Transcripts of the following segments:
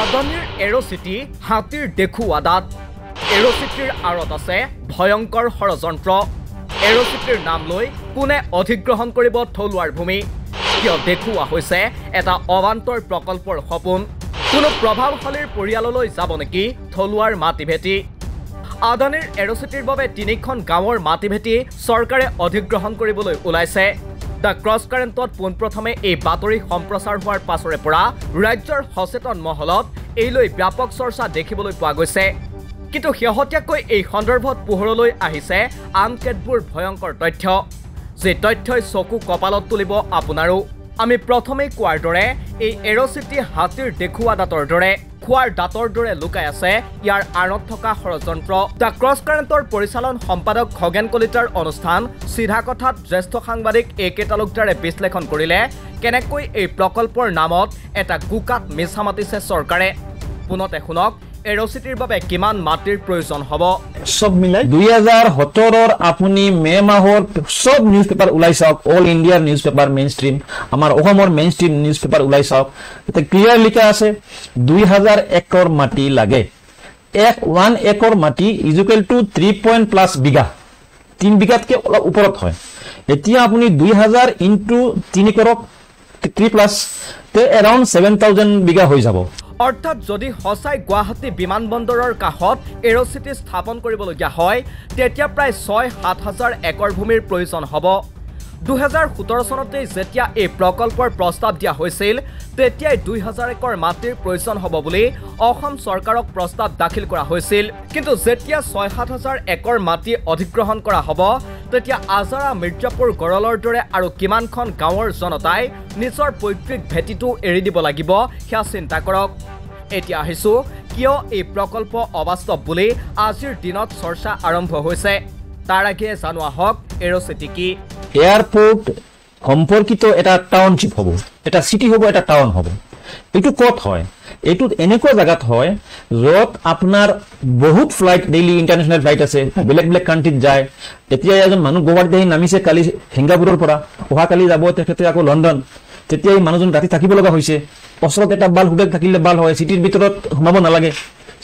আদানীৰ এৰ'চিটি হাতীৰ দেখুৱাদাত এৰ'চিটিৰ আঁৰত আছে ভয়ংকৰ ষড়যন্ত্ৰ এৰ'চিটিৰ নাম লৈ কোনে অধিগ্ৰহণ কৰিব থলুৱাৰ ভূমি কিয় দেখুওৱা হৈছে এটা অবান্তৰ প্ৰকল্পৰ সপোন কোনো প্ৰভাৱশালীৰ পৰিয়াললৈ যাব নেকি থলুৱাৰ মাটি ভেটি আদানীৰ এৰ'চিটিৰ বাবে তিনিখন গাঁৱৰ মাটি ভেটি চৰকাৰে অধিগ্ৰহণ কৰিবলৈ ওলাইছে দ্য ক্ৰছ কাৰেণ্টত পোনপ্ৰথমে এই বাতৰি সম্প্ৰচাৰ হোৱাৰ পাছৰে পৰা ৰাজ্যৰ সচেতন মহলত এই লৈ ব্যাপক চৰ্চা দেখিবলৈ পোৱা গৈছে কিন্তু শেহতীয়াকৈ এই সন্দৰ্ভত পোহৰলৈ আহিছে আন কেতবোৰ ভয়ংকৰ তথ্য যে তথ্যই চকু কপালত তুলিব আপোনাৰো আমি প্ৰথমেই কোৱাৰ দৰে এই এৰ'চিটি হাতীৰ দেখুওৱা দাঁতৰ দৰে খোৱাৰ দাঁতৰ দৰে লুকাই আছে ইয়াৰ আঁৰত থকা ষড়যন্ত্ৰ দ্য ক্ৰছ কাৰেণ্টৰ পৰিচালন সম্পাদক খগেন কলিতাৰ অনুষ্ঠান চিধা কথাত জ্যেষ্ঠ সাংবাদিক A.K. তালুকদাৰে বিশ্লেষণ কৰিলে কেনেকৈ এই প্ৰকল্পৰ নামত এটা গুকাত মিছা মাতিছে চৰকাৰে পুনতে শুনক এৰ'চিটিৰ বাবে কিমান মাটিৰ প্ৰয়োজন হ'ব সব মিলাই 2017 আপুনি মে মাহৰ সব নিউজ পেপাৰ ওলাই চাওক অল ইণ্ডিয়াৰ নিউজ পেপাৰ মেইন ষ্ট্ৰীম আমাৰ অসমৰ মেইন ষ্ট্ৰীম নিউজ পেপাৰ ওলাই চাওক এটা ক্লিয়াৰ লিখা আছে 2000 একৰ মাটি লাগে 1 একৰ মাটি ইজ ইকুৱেল টু 3+ বিঘা 3 বিঘাতকে অলপ ওপৰত হয় এতিয়া আপুনি 2000 ইনটু 3 কৰক 3+ তে এৰাউণ্ড 7000 বিঘা হৈ যাব অৰ্থাৎ যদি হসাই গুৱাহাটী বিমানবন্দৰৰ কাষত এৰ'চিটি স্থাপন কৰিবলগীয়া হয় তেতিয়া প্ৰায় 6-7 একৰ ভূমিৰ প্ৰয়োজন হ'ব 2017 চনতে যেতিয়া এই প্ৰকল্পৰ প্ৰস্তাৱ দিয়া হৈছিল তেতিয়াই 2000 একৰ মাটিৰ প্ৰয়োজন হ'ব বুলি অসম চৰকাৰক প্ৰস্তাৱ দাখিল কৰা হৈছিল কিন্তু যেতিয়া 6-7 একৰ মাটি অধিগ্ৰহণ কৰা হ'ব তেতিয়া আজাৰা মিৰ্জাপুৰ গড়লৰ দৰে আৰু কিমানখন গাঁৱৰ জনতাই নিজৰ পৈতৃক ভেটিটো এৰি দিব লাগিব সেয়া চিন্তা কৰক এতিয়া আহিছো কিয় এই প্ৰকল্প অবাস্তৱ বুলি আজিৰ দিনত চৰ্চা আৰম্ভ হৈছে তাৰ আগে জানোৱা হওক এৰ'চিটি কি এয়াৰপোৰ্ট সম্পৰ্কিত এটা টাউনশ্বিপ হ'ব এটা সিটি হ'ব এটা টাউন হ'ব এটো ক'ত হয় এটো এনেকুৱা জায়গাত হয় য'ত আপোনাৰ বহুত ফ্লাইট ডেইলি ইন্টাৰনেশনাল ফ্লাইট আছে বেলেগ বেলেগ কান্ট্ৰীত যায় এতিয়া এজন মানুহ গুৱাহাটীত নামিছে কালি সিংগাপুৰৰ পৰা অহা কালি যাব তেখেতে আকৌ লণ্ডন তেতিয়া এই মানুহজন ৰাতি থাকিব লগা হৈছে ওচৰত এটা বাল হোটেল থাকিলে বাল হয় সিটিৰ ভিতৰত সোমাব নালাগে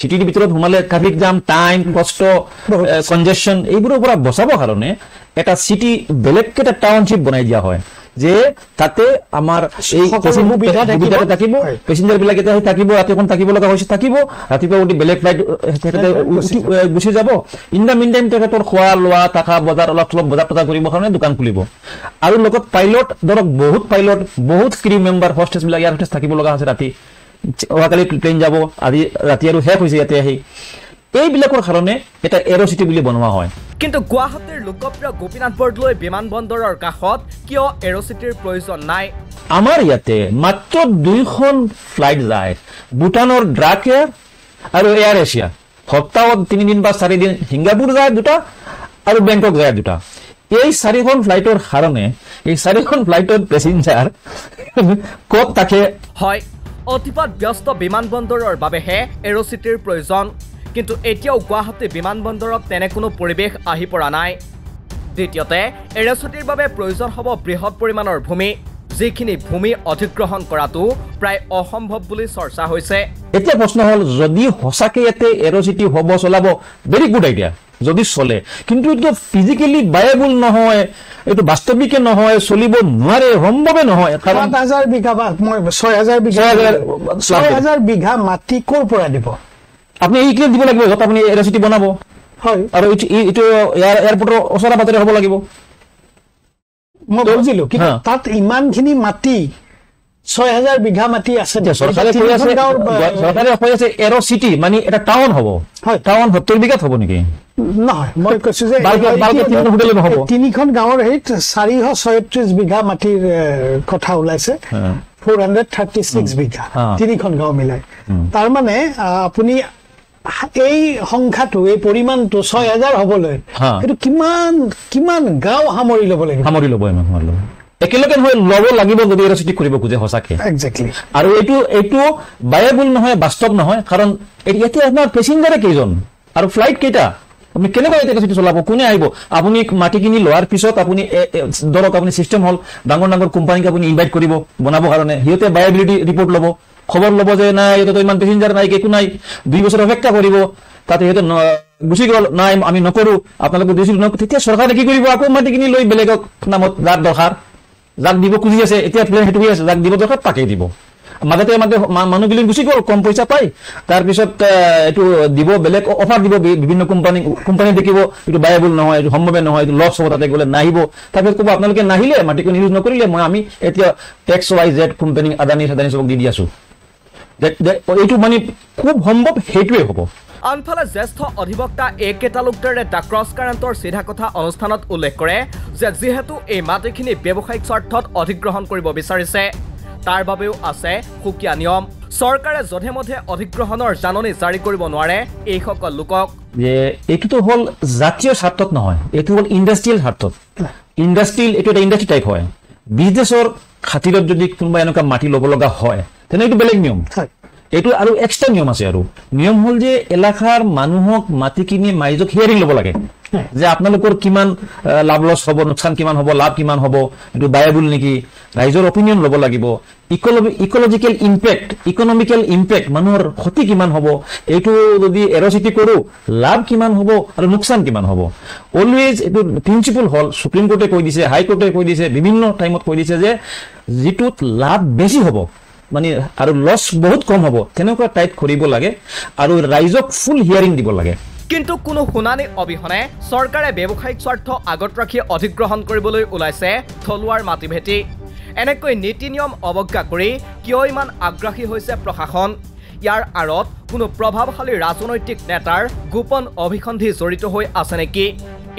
সিটিৰ ভিতৰত সোমালে ট্ৰাফিক জাম টাইম কষ্ট কনজেশন এইবোৰৰ পৰা বচাবৰ কাৰণে এটা সিটি বেলেগ এটা টাউনশ্বিপ বনাই দিয়া হয় যে তাতে আমাৰ এই সুবিধা থাকিব পেসেঞ্জাৰ বিলাক এটা থাকিব ৰাতিখন থাকিব লগা হৈছে থাকিব ৰাতিপুৱা উঠি বেলেগ ফ্লাইট গুচি যাব ইন দা মিন টাইম তেখেতৰ খোৱা লোৱা টাকা বজাৰ অলপ বজাৰ টকা কৰিবৰ কাৰণে দোকান খুলিব আৰু লগত পাইলট ধৰক বহুত পাইলট বহুত ক্ৰু মেম্বাৰ হোষ্টেছ বিলাক ইয়াৰ হোষ্টেছ থাকিব লগা আছে ৰাতি অহাকালি প্লেন যাব আজি ৰাতি আৰু শেষ হৈছে ইয়াতে আহি এইবিলাকৰ কাৰণে এটা এৰ'চিটি বুলি বনোৱা হয় কিন্তু গুৱাহাটীৰ লোকপ্ৰিয় গোপীনাথ বৰদলৈ বিমানবন্দৰৰ কাষত কিয় এৰ'চিটিৰ প্ৰয়োজন নাই আমাৰ ইয়াতে মাত্ৰ 2খন ফ্লাইট যায় ভুটানৰ ড্ৰাক এয়াৰ আৰু এয়াৰ এছিয়া সপ্তাহত 3 দিন বা 4 দিন সিংগাপুৰ যায় দুটা আৰু বেংকক যায় দুটা এই 4খন ফ্লাইটৰ কাৰণে এই 4খন ফ্লাইটৰ পেসেঞ্জাৰ ক'ত থাকে হয় অতিপাত ব্যস্ত বিমানবন্দৰৰ বাবেহে এৰ'চিটিৰ প্ৰয়োজন কিন্তু এতিয়াও গুৱাহাটী বিমানবন্দৰত তেনে কোনো পৰিৱেশ আহি পৰা নাই দ্বিতীয়তে এৰ'চিটিৰ বাবে প্ৰয়োজন হ'ব বৃহৎ পৰিমাণৰ ভূমি যিখিনি ভূমি অধিগ্ৰহণ কৰাটো প্ৰায় অসম্ভৱ বুলি চৰ্চা হৈছে এতিয়া প্ৰশ্ন হ'ল যদি হসাকে ইয়াতে এৰ'চিটি হ'ব চলাব ভেৰি গুড আইডিয়া যদি চলে কিন্তু এইটো ফিজিক্যালি ভায়াবল নহয় এইটো বাস্তৱিকে নহয় চলিব নোৱাৰে সম্ভৱে নহয় কাৰণ 7000 বিঘা বা 6000 বিঘা মাটি ক'ৰ পৰা দিব আপনি এই ক্লিয়াৰ দিব লাগিব যত আপনি এৰ'চিটি বনাব হয় আৰু এইটো এয়াৰপোৰ্টৰ ওচৰে পাজৰে হ'ব লাগিব মই বুজিলো কিন্তু তাত ইমানখিনি মাটি 6000 বিঘা মাটি আছে চৰকাৰে কৈ আছে এৰ'চিটি মানে এটা টাউন হ'ব টাউন 70 বিঘাত হ'ব নেকি নহয় মই কৈছো যে তিনিখন গাঁৱৰ হেৰিত 436 বিঘা মাটিৰ কথা ওলাইছে 436 বিঘা তিনিখন গাঁও মিলাই তাৰ মানে আপুনি এই সংখ্যাটো এই পৰিমাণটো 6000 হ'বলৈ এটো কিমান গাঁও সামৰি ল'ব লাগিব একেলগে ল'ব লাগিব যদি এৰ'চিটি কৰিব খোজে সঁচাকে এক্স্যাক্টলি আৰু এইটো ভায়াবল নহয় বাস্তৱ নহয় কাৰণ ইয়াতে আপোনাৰ পেসেঞ্জাৰে কেইজন আৰু ফ্লাইট কেইটা আপনি কেনেকৈ এৰ'চিটি চলাব কোনে আহিব আপুনি মাটি কিনি লোৱাৰ পিছত আপুনি ধৰক আপুনি সিস্টেম হল ডাঙৰ ডাঙৰ কোম্পানীক আপুনি ইনভাইট কৰিব বনাবৰ কাৰণে সিহঁতে ভায়াবিলিটি ৰিপৰ্ট ল'ব খবৰ ল'ব যে নাই ইয়াতে ইমান পেচেঞ্জাৰ নাই একো নাই 2 বছৰ অপেক্ষা কৰিব তাতে সিহঁতে গুচি গ'ল নাই আমি নকৰো আপোনালোকে দিছিল তেতিয়া চৰকাৰে কি কৰিব আকৌ মাটি কিনি লৈ বেলেগক নামত যাৰ দৰকাৰ যাক দিব খুজি আছে এতিয়া প্লেন সেইটো হৈ আছে যাক দিব দৰকাৰ তাকেই দিব মাজতে মানুহগুলি গুচি গ'ল কম পইচা পাই তাৰপিছত এইটো দিব বেলেগ অফাৰ দিব বিভিন্ন কোম্পানী দেখিব এইটো ভায়াবল নহয় এইটো সম্ভৱে নহয় এইটো লছ হ'ব তাতে গ'লে নাহিব তাৰপিছত ক'ব আপোনালোকে নাহিলে মাটিখন ইউজ নকৰিলে আমি এতিয়া XYZ কোম্পানী আদানী চবক দি আছো এইটো মানে খুব সম্ভৱ সেইটোৱে হ'ব আনফালে জ্যেষ্ঠ অধিবক্তা A.K. তালুকদাৰে দ্য ক্ৰছ কাৰেণ্টৰ চিধা কথা অনুষ্ঠানত উল্লেখ কৰে যে যিহেতু এই মাটিখিনি ব্যৱসায়িক স্বাৰ্থত অধিগ্ৰহণ কৰিব বিচাৰিছে তাৰ বাবেও আছে সুকীয়া নিয়ম চৰকাৰে যধে মধে অধিগ্ৰহণৰ জাননী জাৰি কৰিব নোৱাৰে এইসকল লোকক যে এইটো হ'ল জাতীয় স্বাৰ্থত নহয় এইটো হ'ল ইণ্ডাষ্ট্ৰিয়েল স্বাৰ্থত ইণ্ডাষ্ট্ৰিয়েল এইটো এটা ইণ্ডাষ্ট্ৰি টাইপ হয় বিজনেছৰ খাতিৰত যদি কোনোবা এনেকুৱা মাটি ল'ব লগা হয় তেনে এইটো বেলেগ নিয়ম এইটো আৰু এক্সট্ৰা নিয়ম আছে আৰু নিয়ম হ'ল যে এলেকাৰ মানুহক মাটি কিনি মাইজক হিয়াৰিং ল'ব লাগে যে আপোনালোকৰ কিমান লাভ লছ হ'ব নোকচান কিমান হ'ব লাভ কিমান হ'ব এইটো ভায়াবল নেকি ৰাইজৰ অপিনিয়ন ল'ব লাগিব ইকোলজিকেল ইম্পেক্ট ইকনমিকেল ইম্পেক্ট মানুহৰ ক্ষতি কিমান হ'ব এইটো যদি এৰচিটি কৰোঁ লাভ কিমান হ'ব আৰু নোকচান কিমান হ'ব অলৱেজ এইটো প্ৰিন্সিপল হ'ল সুপ্ৰিম কোৰ্টে কৈ দিছে হাই কোৰ্টে কৈ দিছে বিভিন্ন টাইমত কৈ দিছে যে যিটোত লাভ বেছি হ'ব মানে আৰু লছ বহুত কম হ'ব তেনেকুৱা টাইপ কৰিব লাগে আৰু ৰাইজক ফুল হিয়াৰিং দিব লাগে কিন্তু কোনো শুনানি অবিহনে চৰকাৰে ব্যৱসায়িক স্বাৰ্থ আগত ৰাখি অধিগ্ৰহণ কৰিবলৈ ওলাইছে থলুৱাৰ মাটি ভেটি এনেকৈ নীতি নিয়ম অৱজ্ঞা কৰি কিয় ইমান আগ্ৰাহী হৈছে প্ৰশাসন ইয়াৰ আঁৰত কোনো প্ৰভাৱশালী ৰাজনৈতিক নেতাৰ গোপন অভিসন্ধি জড়িত হৈ আছে নেকি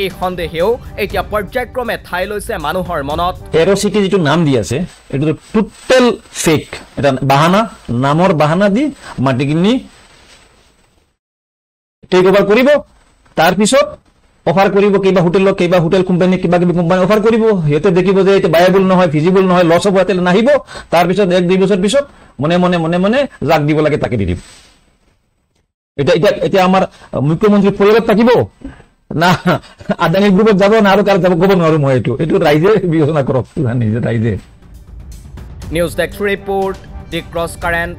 এই সন্দেহেও এতিয়া পৰ্যায়ক্ৰমে ঠাই লৈছে মানুহৰ মনত এৰচিটি যিটো নাম দি আছে এইটো টোটেল ফেক এটা বাহানা নামৰ বাহানা দি মাটি কিনি টেক ওভাৰ কৰিব তাৰপিছত অফাৰ কৰিব কিবা হোটেল কোম্পানী কিবা অফাৰ কৰিব সিহঁতে দেখিব যে এইটো ভায়াবল নহয় ফিজিবল নহয় লছ হ'ব ইয়াতে নাহিব তাৰপিছত 1-2 বছৰ পিছত মনে যাক দিব লাগে তাকে দি দিব এতিয়া আমাৰ মুখ্যমন্ত্ৰী পৰিয়ালত থাকিব না আদানী গ্ৰুপত যাব না আৰু কাৰ যাব ক'ব নোৱাৰো মই এইটো ৰাইজে বিবেচনা কৰক নিজে ৰাইজে নিউজ ডেস্ক ৰিপোৰ্ট দি ক্ৰছ কাৰেণ্ট